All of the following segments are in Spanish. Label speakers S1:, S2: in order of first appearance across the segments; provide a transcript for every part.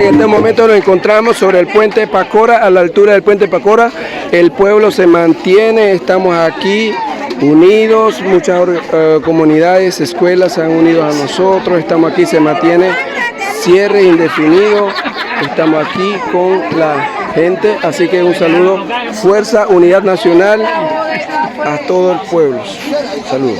S1: En este momento nos encontramos sobre el puente Pacora, a la altura del puente Pacora. El pueblo se mantiene, estamos aquí unidos, muchas comunidades, escuelas se han unido a nosotros, estamos aquí, se mantiene cierre indefinido, estamos aquí con la gente, así que un saludo, Fuerza Unidad Nacional a todo el pueblo. Saludos.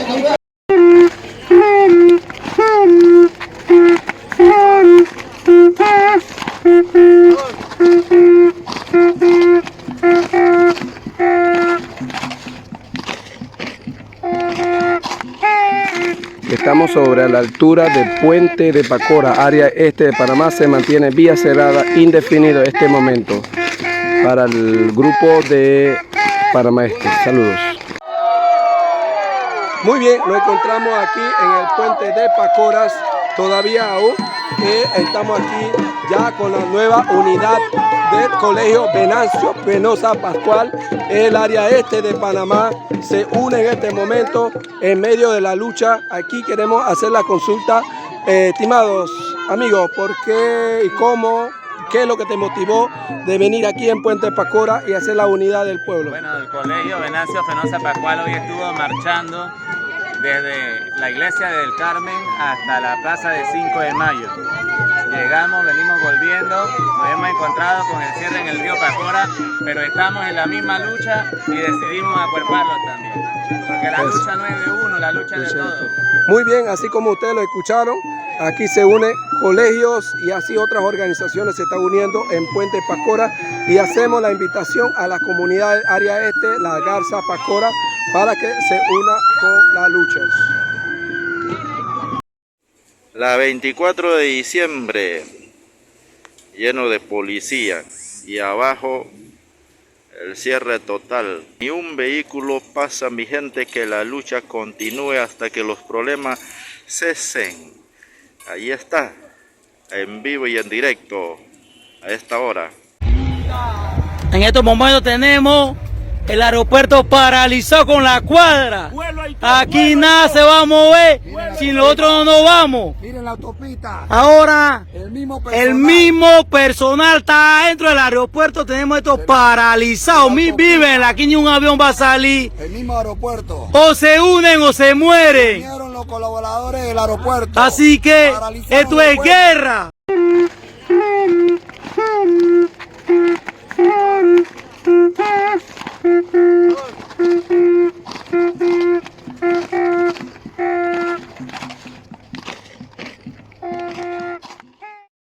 S1: Estamos sobre la altura del puente de Pacora, área este de Panamá. Se mantiene vía cerrada indefinido este momento para el grupo de Panamá Este. Saludos. Muy bien, nos encontramos aquí en el puente de Pacoras, todavía aún estamos aquí ya con la nueva unidad del Colegio Venancio Penosa Pascual, el área este de Panamá, se une en este momento en medio de la lucha. Aquí queremos hacer la consulta, estimados amigos, ¿por qué y cómo? ¿Qué es lo que te motivó de venir aquí en Puente Pacora y hacer la unidad del pueblo?
S2: Bueno, el Colegio Venancio Penosa Pascual hoy estuvo marchando desde la iglesia del Carmen hasta la plaza de 5 de Mayo. Llegamos, venimos volviendo, nos hemos encontrado con el cierre en el río Pacora, pero estamos en la misma lucha y decidimos acuerparlo también. Porque la lucha no es de uno, la lucha es de todos.
S1: Muy bien, así como ustedes lo escucharon, aquí se unen colegios y así otras organizaciones se están uniendo en Puente Pacora y hacemos la invitación a la comunidad del área este, la Garza Pacora, para que se una con la lucha.
S3: La 24 de diciembre, lleno de policía y abajo el cierre total. Ni un vehículo pasa, mi gente, que la lucha continúe hasta que los problemas cesen. Ahí está, en vivo y en directo, a esta hora.
S4: En estos momentos tenemos el aeropuerto paralizado con la cuadra. Aquí nada se va a mover si nosotros no nos vamos.
S1: Miren la autopista.
S4: Ahora el mismo personal está dentro del aeropuerto. Tenemos esto paralizado. Viven, aquí ni un avión va a salir.
S5: El mismo aeropuerto.
S4: O se unen o se mueren.
S5: Vinieron los colaboradores del aeropuerto.
S4: Así que esto es guerra.